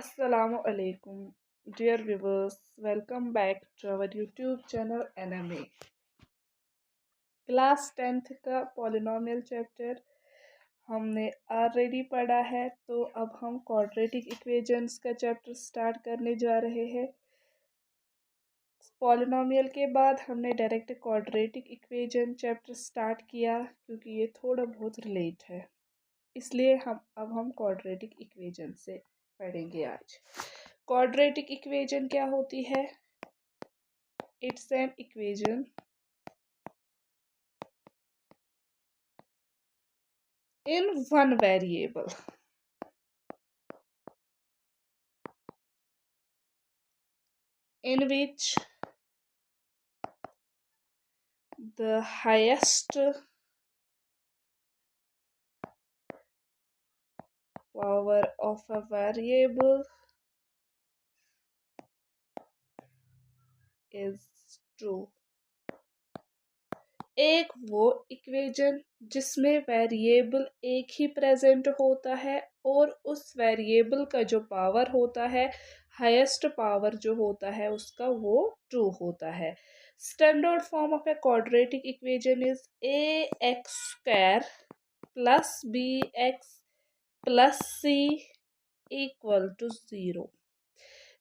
Assalamu alaikum, dear viewers. Welcome back to our YouTube channel NMA. Class 10th का polynomial chapter हमने already पढ़ा है, तो अब हम क्वाड्रेटिक इक्वेशंस का चैप्टर स्टार्ट करने जा रहे हैं। पॉलिनोमियल के बाद हमने direct quadratic equation chapter start किया, क्योंकि ये थोड़ा बहुत रिलेट है, इसलिए हम क्वाड्रेटिक इक्वेशन से पढ़ेंगे आज। क्वाड्रेटिक इक्वेशन क्या होती है? It's an equation in one variable in which the highest power of a variable is true। एक वो इक्वेशन जिसमें वेरिएबल एक ही प्रेजेंट होता है और उस वेरिएबल का जो पावर होता है, हाईएस्ट पावर जो होता है उसका, वो ट्रू होता है। Standard form of a quadratic equation is ax² plus bx plus c equal to 0।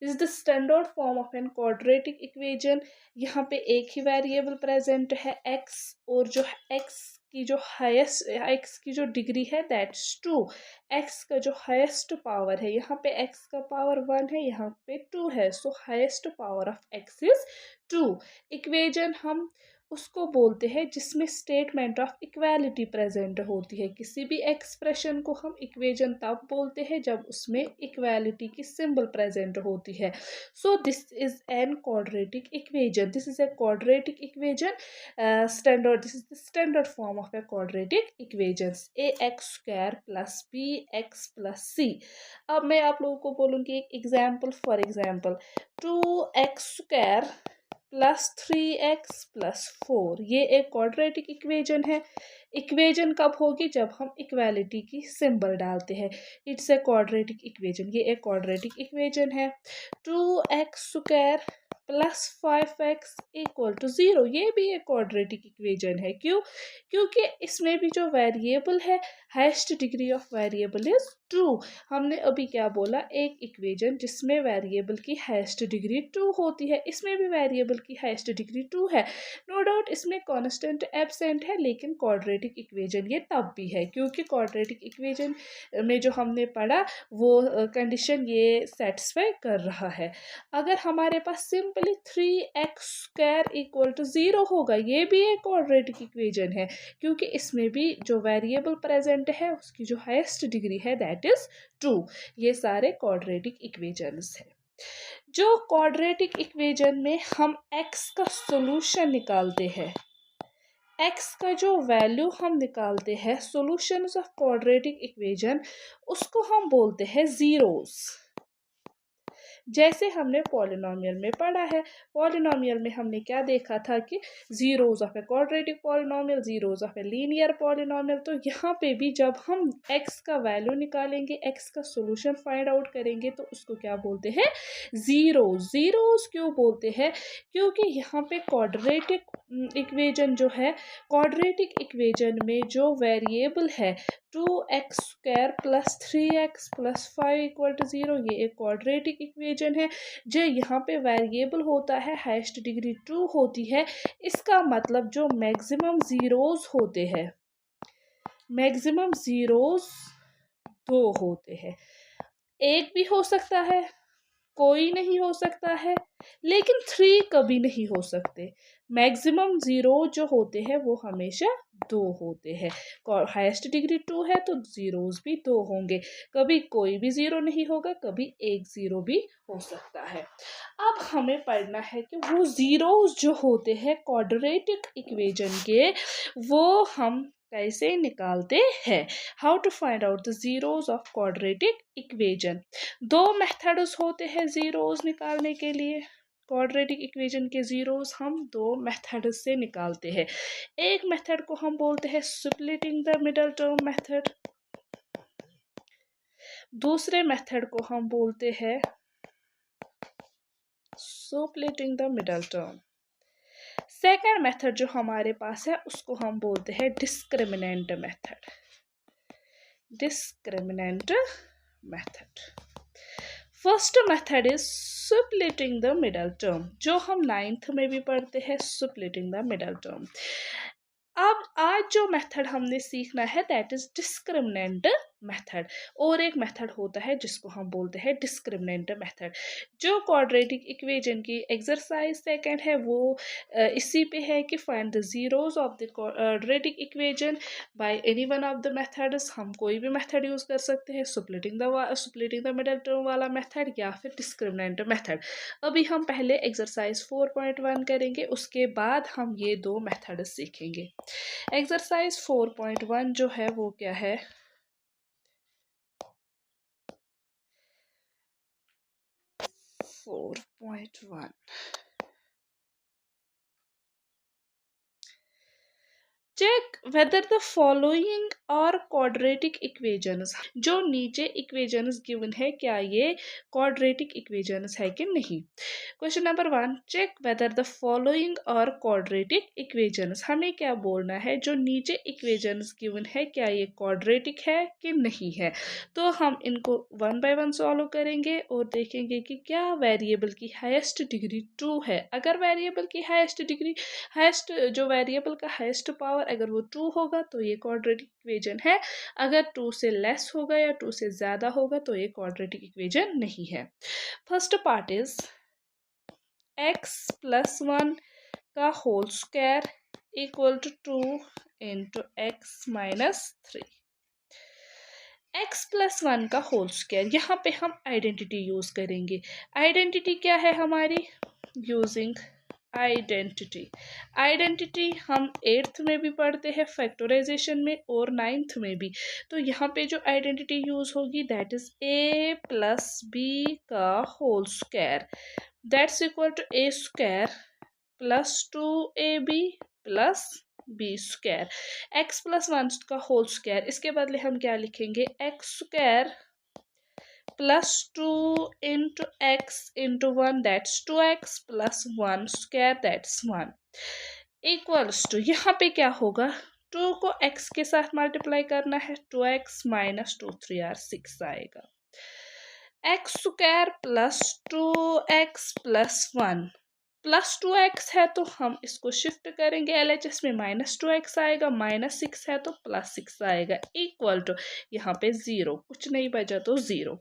Is the standard form of an quadratic equation. यहाँ पे एक ही वेरिएबल प्रेजेंट है x, और जो x की जो हाईएस्ट, x की जो डिग्री है दैट्स 2। x का जो हाईएस्ट पावर है, यहाँ पे x का पावर 1 है, यहाँ पे 2 है, सो highest power of x is 2। Equation हम उसको बोलते हैं जिसमें स्टेटमेंट ऑफ इक्वालिटी प्रेजेंट होती है। किसी भी एक्सप्रेशन को हम इक्वेशन तब बोलते हैं जब उसमें इक्वालिटी की सिंबल प्रेजेंट होती है। So this is an quadratic equation. This is a quadratic equation standard. This is the standard form of a quadratic equations. ax² plus bx plus c। अब मैं आप लोगों को बोलूँगी एक example. For example 2x² plus 3x plus 4, ये एक quadratic equation है। इक्वेशन कब होगी? जब हम इक्वालिटी की सिंबल डालते हैं। It's a quadratic equation. ये एक क्वाड्रेटिक इक्वेशन है। 2x² plus 5x equal to 0, ये भी एक क्वाड्रेटिक इक्वेशन है। क्यों? क्योंकि इसमें भी जो वेरिएबल है, highest degree of variable is true. हमने अभी क्या बोला? एक इक्वेशन जिसमें वेरिएबल की हाईएस्ट डिग्री 2 होती है, इसमें भी वेरिएबल की हाईएस्ट डिग्री 2 है। नो डाउट इसमें कांस्टेंट एब्सेंट है, लेकिन क्वाड्रेटिक इक्वेशन ये तब भी है, क्योंकि क्वाड्रेटिक इक्वेशन में जो हमने पढ़ा वो कंडीशन ये सेटिस्फाई कर रहा है। अगर हमारे पास सिंपली 3x² इक्वल टू 0 होगा, ये भी एक क्वाड्रेटिक इक्वेशन है, क्योंकि इसमें भी जो वेरिएबल प्रेजेंट है उसकी जो हाईएस्ट डिग्री है दैट इज 2। ये सारे क्वाड्रेटिक इक्वेशंस है। जो क्वाड्रेटिक इक्वेशन में हम x का सॉल्यूशन निकालते हैं, x का जो वैल्यू हम निकालते हैं सॉल्यूशन ऑफ क्वाड्रेटिक इक्वेशन, उसको हम बोलते हैं जीरोस। जैसे हमने पॉलिनोमियल में पढ़ा है। पॉलिनोमियल में हमने क्या देखा था कि zeros of a quadratic polynomial, zeros of a linear polynomial. तो यहाँ पे भी जब हम x का वैल्यू निकालेंगे, x का सॉल्यूशन फाइंड आउट करेंगे, तो उसको क्या बोलते हैं? जीरोस। जीरोस क्यों बोलते हैं? क्योंकि यहाँ पे क्वाड्रेटिक इक्वेशन जो है, क्वाड्रेटिक इक्वेशन में जो वेरिएबल है 2x² plus 3x plus 5 equal to 0, ये एक क्वाड्रेटिक इक्वेशन है। जो यहाँ पे वेरिएबल होता है हाईएस्ट डिग्री 2 होती है। इसका मतलब जो मैक्सिमम जीरोस होते हैं, मैक्सिमम जीरोस 2 होते हैं। एक भी हो सकता है, कोई नहीं हो सकता है, लेकिन 3 कभी नहीं हो सकते। मैक्सिमम जीरो जो होते हैं वो हमेशा 2 होते हैं। हाईएस्ट डिग्री 2 है तो जीरोस भी 2 होंगे। कभी कोई भी 0 नहीं होगा, कभी एक 0 भी हो सकता है। अब हमें पढ़ना है कि वो जीरोस जो होते हैं क्वाड्रेटिक इक्वेशन के, वो हम कैसे निकालते हैं। How to find out the zeros of quadratic equation. 2 methods होते हैं जीरोस निकालने के लिए। क्वाड्रेटिक इक्वेशन के जीरोस हम 2 मेथड से निकालते हैं। एक मेथड को हम बोलते हैं splitting the middle term method. दूसरे मेथड को हम बोलते हैं splitting the middle term. Second method जो हमारे पास है उसको हम बोलते हैं discriminant method. Discriminant method. First method is splitting the middle term, जो हम 9th में भी पढ़ते हैं, सप्लिटिंग द मिडल टर्म। अब आज जो मेथड हमने सीखना है दैट इज डिस्क्रिमिनेंट मेथड। और एक मेथड होता है जिसको हम बोलते हैं डिस्क्रिमिनेंट मेथड। जो क्वाड्रेटिक इक्वेशन की एक्सरसाइज सेकंड है वो इसी पे है कि find the zeros of the quadratic equation by any one of the methods. हम कोई भी मेथड यूज कर सकते हैं, सप्लिटिंग द मिडल टर्म वाला मेथड या फिर डिस्क्रिमिनेंट मेथड। अभी हम पहले एक्सरसाइज 4.1 करेंगे, उसके बाद हम ये दो मेथड सीखेंगे। एक्सरसाइज 4.1 जो है वो क्या है, 4.1 check whether the following are quadratic equations. जो नीचे इक्वेशंस गिवन है क्या ये क्वाड्रेटिक इक्वेशंस है कि नहीं। Question number 1, check whether the following are quadratic equations. हमें क्या बोलना है, जो नीचे इक्वेशंस गिवन है क्या ये क्वाड्रेटिक है कि नहीं है। तो हम इनको वन बाय वन सॉल्व करेंगे और देखेंगे कि क्या वेरिएबल की हाईएस्ट डिग्री 2 है। अगर वेरिएबल की हाईएस्ट डिग्री, हाईएस्ट जो वेरिएबल का हाईएस्ट पावर अगर वो 2 होगा तो ये क्वाड्रेटिक इक्वेशन है। अगर 2 से लेस होगा या 2 से ज्यादा होगा तो ये क्वाड्रेटिक इक्वेशन नहीं है। First part is x plus 1 का whole square equal to 2 into x minus 3। x plus 1 का होल स्क्वायर, यहाँ पे हम आइडेंटिटी यूज करेंगे। आइडेंटिटी क्या है हमारी, यूजिंग आइडेंटिटी। आइडेंटिटी हम 8th में भी पढ़ते हैं फैक्टराइजेशन में और 9th में भी। तो यहाँ पे जो आइडेंटिटी यूज होगी that is a plus B का whole square that's equal to a square plus 2ab plus B square. X plus 1 का होल स्क्वायर, इसके बदले हम क्या लिखेंगे, X square plus 2 into X into 1 that's 2x plus 1 square that's 1 equals to, यहाँ पे क्या होगा, 2 को x के साथ मल्टीप्लाई करना है, 2x माइनस 2 3 r 6 आएगा। X square plus 2x plus 1 plus 2x है तो हम इसको शिफ्ट करेंगे LHS में, माइनस 2x आएगा, माइनस 6 है तो प्लस 6 आएगा इक्वल टू, यहाँ पे 0, कुछ नहीं बचा तो 0।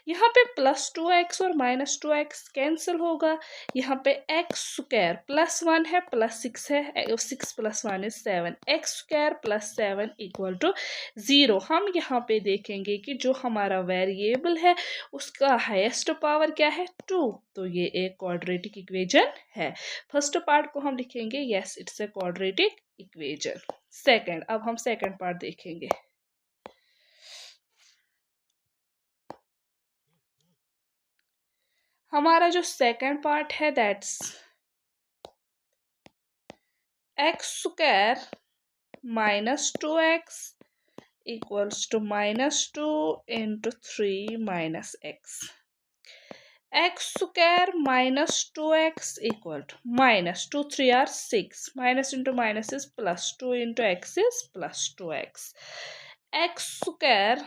यहाँ पे प्लस 2x और माइनस 2x कैंसिल होगा। यहाँ पे एक्स स्क्वायर प्लस 1 है प्लस 6 है, 6 plus 1 is 7, x square plus 7 equal to 0। हम यहाँ पे देखेंगे कि जो हमारा वेरिएबल है उसका हाईएस्ट पावर क्या है, 2, तो ये एक क्वाड्रेटिक इक्वेशन है। फर्स्ट पार्ट को हम लिखेंगे yes it's a quadratic equation. Second, अब हम सेकंड पार्ट देखेंगे। हमारा जो सेकंड पार्ट है that's x square minus 2x equals to minus 2 into 3 minus x. X square minus 2x equal to minus 2 3 are 6, minus into minus is plus 2 into x is plus 2x। X square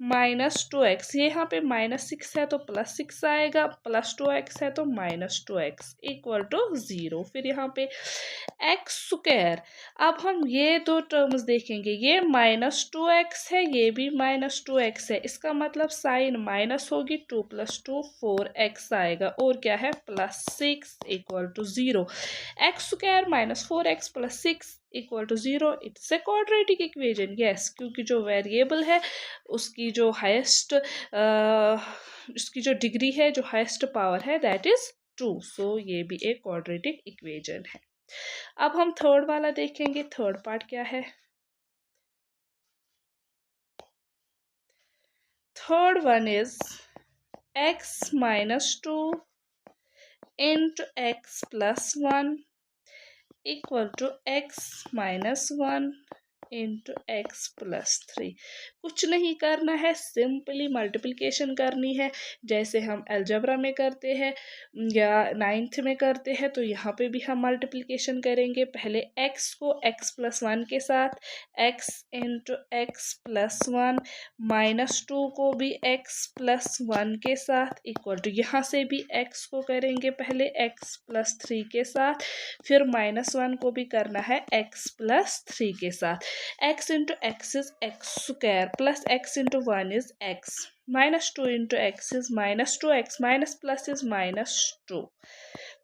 minus 2x, यहाँ पे minus 6 है तो plus 6 आएगा, plus 2x है तो minus 2x equal to 0। फिर यहाँ पे एक्स स्क्वायर, अब हम ये दो टर्म्स देखेंगे, ये माइनस 2x है, ये भी माइनस 2x है, इसका मतलब साइन माइनस होगी, 2 प्लस 2 4x आएगा और क्या है plus 6 equal to 0। X square minus 4x plus 6 equal to 0, it's a quadratic equation. Yes, क्योंकि जो वेरिएबल है उसकी जो हाईएस्ट उसकी जो डिग्री है, जो हाईएस्ट पावर है दैट इज 2, सो ये भी एक क्वाड्रेटिक इक्वेशन है। अब हम थर्ड वाला देखेंगे। थर्ड पार्ट क्या है, third one is x minus 2 into x plus 1 equal to x minus 1 into x plus 3। कुछ नहीं करना है, सिंपली मल्टीप्लिकेशन करनी है जैसे हम अलजेब्रा में करते हैं या 9th में करते हैं। तो यहाँ पे भी हम मल्टीप्लिकेशन करेंगे। पहले x को x+1 के साथ, x into x plus one, -2 को भी x+1 के साथ इक्वल टू, यहाँ से भी x को करेंगे पहले x+3 के साथ, फिर -1 को भी करना है x+3 के साथ। x into x is x square plus x into one is x, -2 into x is -2x, minus plus is -2।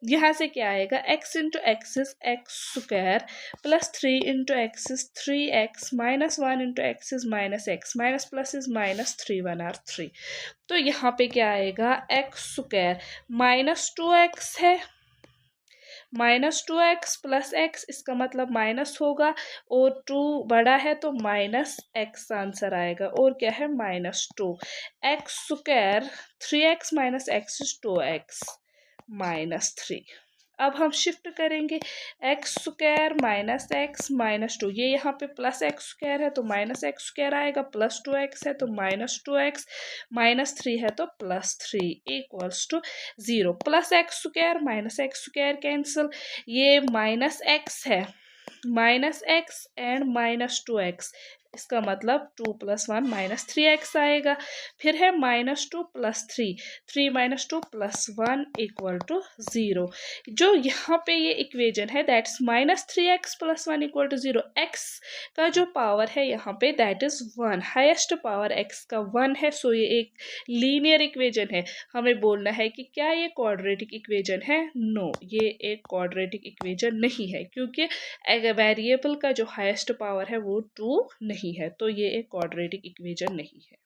यहाँ से क्या आएगा, x into x is x square plus 3 into x is 3x, -1 into x is -x, minus plus is -3, 1/3। तो यहाँ पे क्या आएगा, x square -2x है, -2x प्लस x, इसका मतलब माइनस होगा और 2 बड़ा है तो -x आंसर आएगा। और क्या है, -2 x square, 3x minus x is 2x, -3। अब हम शिफ्ट करेंगे, एक्स स्क्वायर माइनस एक्स -2, ये यहाँ पे प्लस एक्स स्क्वायर है तो माइनस एक्स स्क्वायर आएगा, प्लस 2x है तो -2x, -3 है तो +3 equals to 0। Plus x square minus x square cancel, ये -x है, -x एंड -2x, इसका मतलब 2 + 1 -3x आएगा। फिर है -2 + 3, 3 - 2 + 1 इक्वल टू 0। जो यहाँ पे ये इक्वेशन है that's -3x + 1 equal to 0। x का जो पावर है यहाँ पे that is 1, highest power x का 1 है। सो ये एक लीनियर इक्वेशन है। हमें बोलना है कि क्या ये क्वाड्रेटिक इक्वेशन है। नो, ये एक क्वाड्रेटिक इक्वेशन नहीं है क्योंकि वेरिएबल का जो हाईएस्ट पावर है वो 2 नहीं है, तो ये एक क्वाड्रेटिक इक्वेशन नहीं है।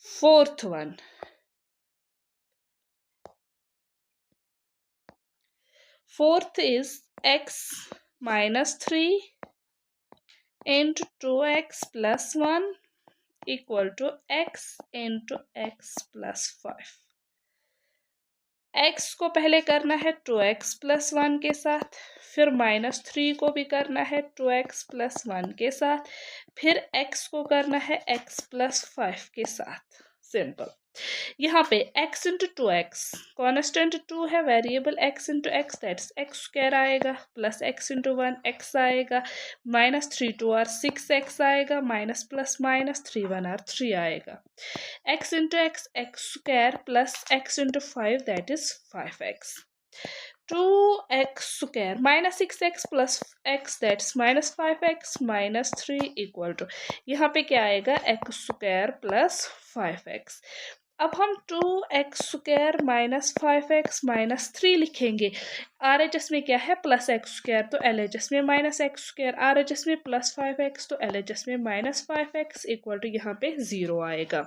Fourth one, fourth is x -3 into 2x plus 1 equal to x into x plus 5। x को पहले करना है 2x plus 1 के साथ, फिर -3 को भी करना है 2x plus 1 के साथ, फिर x को करना है x plus 5 के साथ। सिंपल। यहाँ पे x इंटू 2x, कॉन्स्टेंट 2 है, variable x into x that's x square आएगा, प्लस x इंटू 1 x आएगा, -3 2 और 6x आएगा, माइनस प्लस -3 1 और 3 आएगा, x into x x square plus x into 5 that is 5x, 2x square -6x plus x that's -5x -3 equal to, यहाँ पे क्या आएगा, x स्क्वायर प्लस 5x। अब हम 2x स्क्वायर -5x -3 लिखेंगे। RHS में क्या है, प्लस एक्स स्क्वायर, तो LHS में -x स्क्वायर, RHS में प्लस 5x तो LHS में -5x इक्वल टू यहाँ पे 0 आएगा।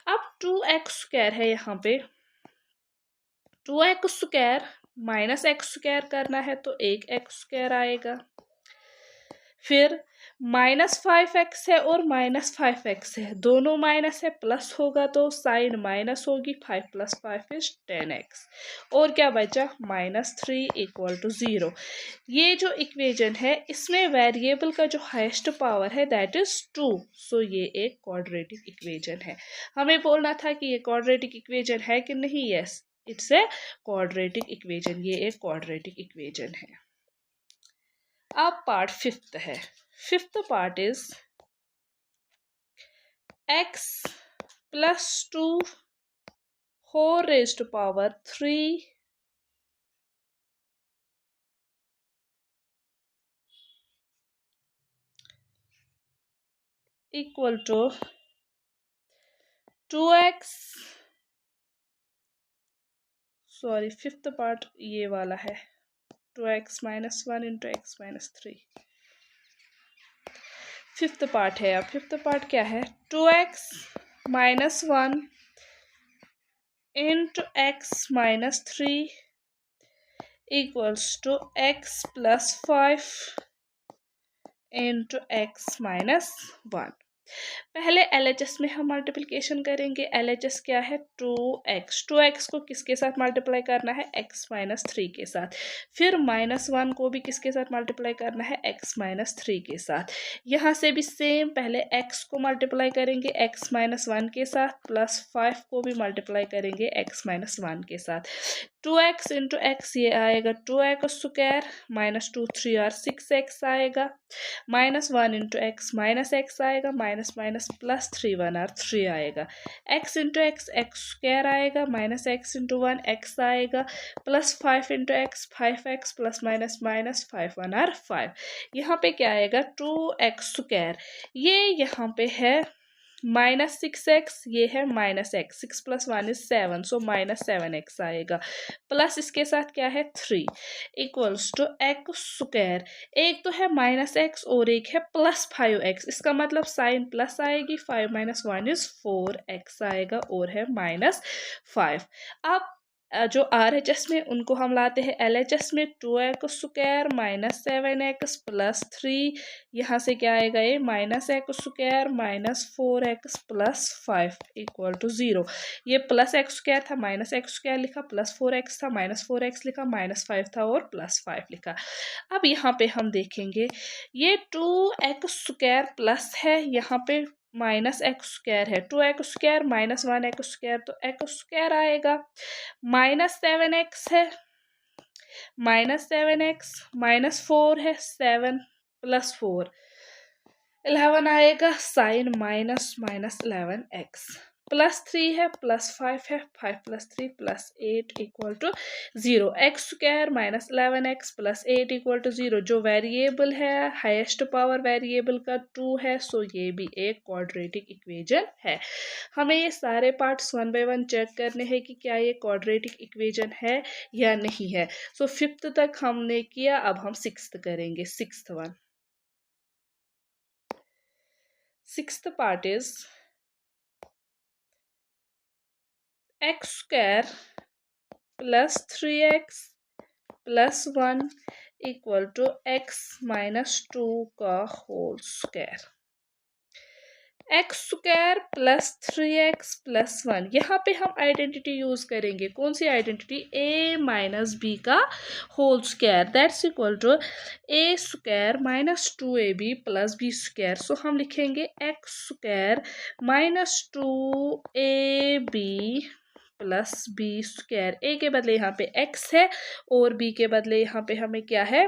अब 2x स्क्वायर है, यहाँ पे 2x स्क्वायर -x स्क्वायर करना है तो 1x स्क्वायर आएगा, फिर -5x है और -5x है, दोनों माइनस है, प्लस होगा तो साइन माइनस होगी, 5 + 5 इज 10x, और क्या बचा -3 इक्वल टू 0। ये जो इक्वेशन है इसमें वेरिएबल का जो हाईएस्ट पावर है दैट इज 2, सो ये एक क्वाड्रेटिक इक्वेशन है। हमें बोलना था कि ये क्वाड्रेटिक इक्वेशन है कि नहीं, yes it's a quadratic equation, ये एक क्वाड्रेटिक इक्वेशन है। अब पार्ट फिफ्थ है, fifth part is x + 2 whole raised to power 3 equal to 2x, sorry fifth part ये वाला है, 2x - 1 into x - 3, fifth part है। अब फिफ्थ पार्ट क्या है, 2x - 1 into x - 3 equals to x + 5 into x - 1। पहले LHS में हम मल्टीप्लिकेशन करेंगे। LHS क्या है 2x, 2x को किसके साथ मल्टीप्लाई करना है x माइनस 3 के साथ, फिर -1 को भी किसके साथ मल्टीप्लाई करना है x माइनस 3 के साथ। यहाँ से भी सेम, पहले x को मल्टीप्लाई करेंगे x माइनस 1 के साथ, प्लस 5 को भी मल्टीप्लाई करेंगे x माइनस 1 के साथ। 2x इंटू एक्स ये आएगा 2x स्क्वायर, माइनस 2 3 और 6x आएगा, -1 इंटू एक्स माइनस एक्स आएगा, माइनस माइनस प्लस 3 1 और 3 आएगा, x into x x square आएगा, माइनस एक्स इंटू 1 एक्स आएगा, plus 5 into x 5x plus minus minus 5 1 और 5। यहाँ पे क्या आएगा 2x स्क्वायर, ये यहाँ पे है -6x, ये है -x, 6 plus 1 is 7, so -7x आएगा, प्लस इसके साथ क्या है 3 इक्वल्स टू एक्स स्क्वायर, एक तो है -x और एक है +5x, इसका मतलब साइन प्लस आएगी, 5 माइनस 1 इज 4x आएगा और है -5। अब जो RHS में उनको हम लाते हैं LHS में, 2x square minus 7x plus 3, यहाँ से क्या आएगा ये -x square minus 4x plus 5 equal to 0। ये प्लस एक्स स्क्वायर था, माइनस एक्स स्क्वायर लिखा, प्लस 4x था, माइनस 4x लिखा, -5 था और प्लस 5 लिखा। अब यहाँ पे हम देखेंगे ये 2x स्क्वायर प्लस है, यहाँ पे -x स्क्वायर है, 2x square minus 1x square, तो x स्क्वायर आएगा, -7x है, -7x -4 है, 7 प्लस 4 11 आएगा, sign minus minus 11x, plus 3 है, प्लस 5 है, 5 plus 3 plus 8 equal to 0, x square minus 11x plus 8 equal to 0। जो वेरिएबल है हाईएस्ट पावर वेरिएबल का 2 है, सो ये भी एक क्वाड्रेटिक इक्वेजन है। हमें ये सारे पार्ट्स 1 बाय 1 चेक करने हैं कि क्या ये क्वाड्रेटिक इक्वेजन है या नहीं है। सो 5th तक हमने किया, अब हम 6th करेंगे। 6th part is x square plus 3x plus 1 equal to x minus 2 का whole square, X square plus 3x plus 1। यहाँ पे हम आइडेंटिटी यूज करेंगे, कौन सी आइडेंटिटी, a माइनस बी का whole square, that's equal to a square minus 2ab plus b square. So हम लिखेंगे X square minus 2ab plus B square, a के बदले यहाँ पे x है और b के बदले यहाँ पे हमें क्या है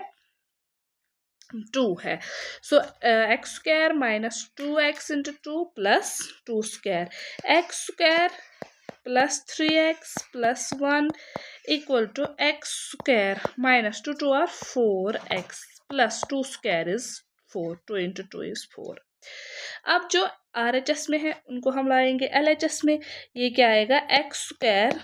2 है। So X square minus 2x into 2 plus 2 square, X square plus 3x plus 1 equal to X square minus 2 2 और 4x plus 2 square is 4, 2 into 2 is 4। अब जो RHS में है उनको हम लाएंगे LHS में, ये क्या आएगा x square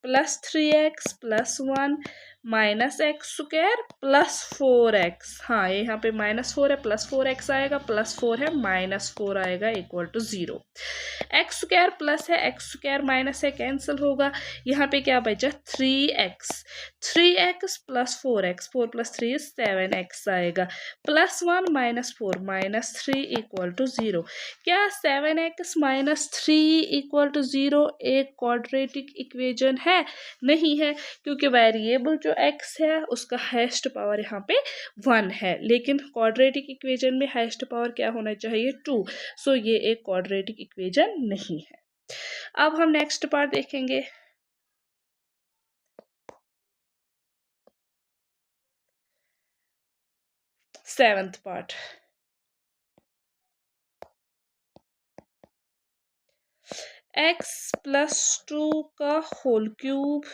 plus 3x plus 1 minus x square plus 4x, हाँ ये यहाँ पे -4 है, प्लस 4x आएगा, प्लस 4 है माइनस 4 आएगा equal to 0। X square plus है, एक्स स्क्वायर माइनस है, कैंसिल होगा, यहाँ पे क्या बचा 3x, 3x plus 4x, 4 plus 3 7x आएगा, plus 1 minus 4 minus 3 equal to 0। क्या 7x माइनस 3 इक्वल टू 0 एक क्वाड्रेटिक इक्वेजन है? नहीं है, क्योंकि वेरिएबल जो x है उसका हाईएस्ट पावर यहाँ पे 1 है, लेकिन क्वाड्रेटिक इक्वेजन में हाईएस्ट पावर क्या होना चाहिए 2, सो ये एक क्वाड्रेटिक इक्वेजन नहीं है। अब हम नेक्स्ट पार्ट देखेंगे। सेवंथ पार्ट, x प्लस 2 का whole cube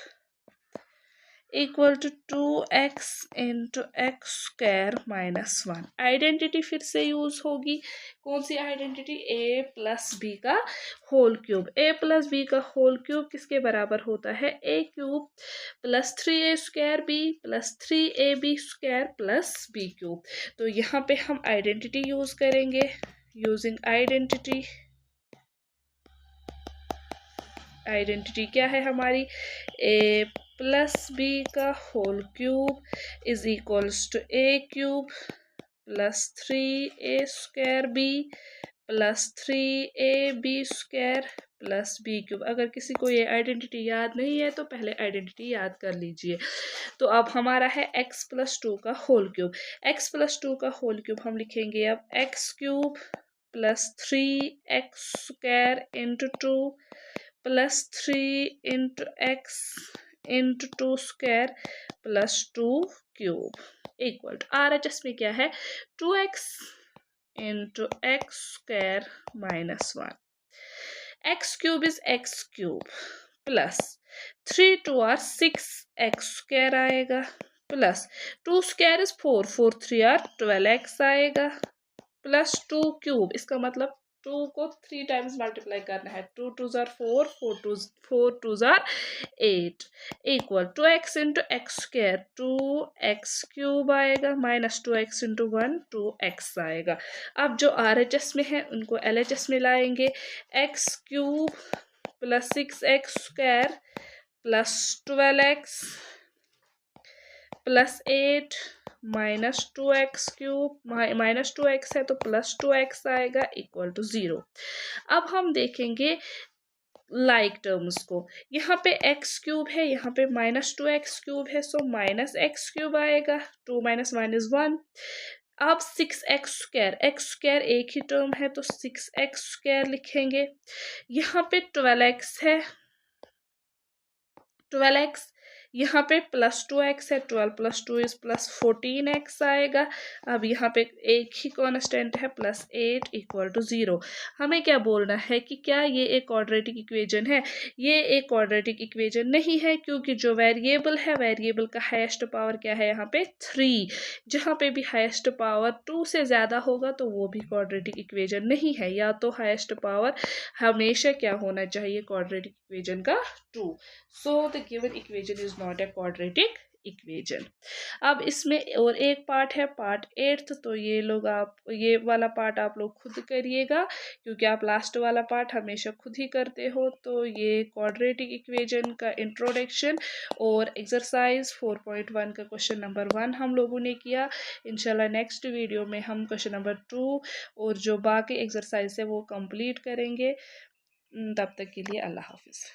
equal to 2x into x square minus 1। Identity फिर से यूज होगी, कौन सी आइडेंटिटी, a प्लस बी का whole cube. a plus B का होल क्यूब किसके बराबर होता है, a cube plus 3a square b plus 3ab square plus b cube. तो यहाँ पे हम आइडेंटिटी यूज करेंगे, यूजिंग आइडेंटिटी, आइडेंटिटी क्या है हमारी, a प्लस बी का whole cube is equals to a cube plus 3a square b +3ab² plus b³ अगर किसी को ये आइडेंटिटी याद नहीं है तो पहले आइडेंटिटी याद कर लीजिए। तो अब हमारा है x+2 का होल क्यूब। x+2 का होल क्यूब हम लिखेंगे अब x³ +3x² into 2 +3 × x into 2² +2³ equal to RHS में क्या है 2x into x² -1। x³ is x³ plus 3 2 are 6x² आएगा प्लस 2² इज 4 4 3 आर 12x आएगा प्लस 2³ इसका मतलब 2 को 3 टाइम्स मल्टीप्लाई करना है 2 2 are 4 4 2 are 8 equal 2x into x² 2x³ आएगा माइनस 2x इंटू 1 2x आएगा। अब जो RHS में है उनको LHS में लाएंगे x³ plus 6x² plus 12x plus 8 -2x³ -2x है तो प्लस 2x आएगा इक्वल टू 0। अब हम देखेंगे लाइक टर्म्स को। यहाँ पे x³ है यहाँ पे -2x³ है सो -x³ आएगा 2 - 1 = 1। अब 6x² x² एक ही टर्म है तो 6x² लिखेंगे। यहाँ पे 12x है 12x यहाँ पे प्लस 2x है 12 + 2 = +14x आएगा। अब यहाँ पे एक ही कांस्टेंट है +8 = 0। हमें क्या बोलना है कि क्या ये एक क्वाड्रेटिक इक्वेशन है? ये एक क्वाड्रेटिक इक्वेशन नहीं है क्योंकि जो वेरिएबल है वेरिएबल का हाईएस्ट पावर क्या है यहाँ पे 3। जहाँ पे भी हाईएस्ट पावर 2 से ज़्यादा होगा तो वो भी क्वाड्रेटिक इक्वेशन नहीं है। या तो हाईएस्ट पावर हमेशा क्या होना चाहिए क्वाड्रेटिक इक्वेशन का 2। So the given equation is not a quadratic equation. अब इसमें और एक पार्ट है पार्ट 8th तो ये लोग आप ये वाला पार्ट आप लोग खुद करिएगा क्योंकि आप लास्ट वाला पार्ट हमेशा खुद ही करते हो। तो ये क्वाड्रेटिक इक्वेशन का इंट्रोडक्शन और एक्सरसाइज 4.1 का क्वेश्चन नंबर 1 हम लोगों ने किया। इंशाल्लाह नेक्स्ट वीडियो में हम क्वेश्चन नंबर 2 और जो बाकी एक्सरसाइज है वो कंप्लीट करेंगे। तब तक के लिए अल्लाह हाफिज़।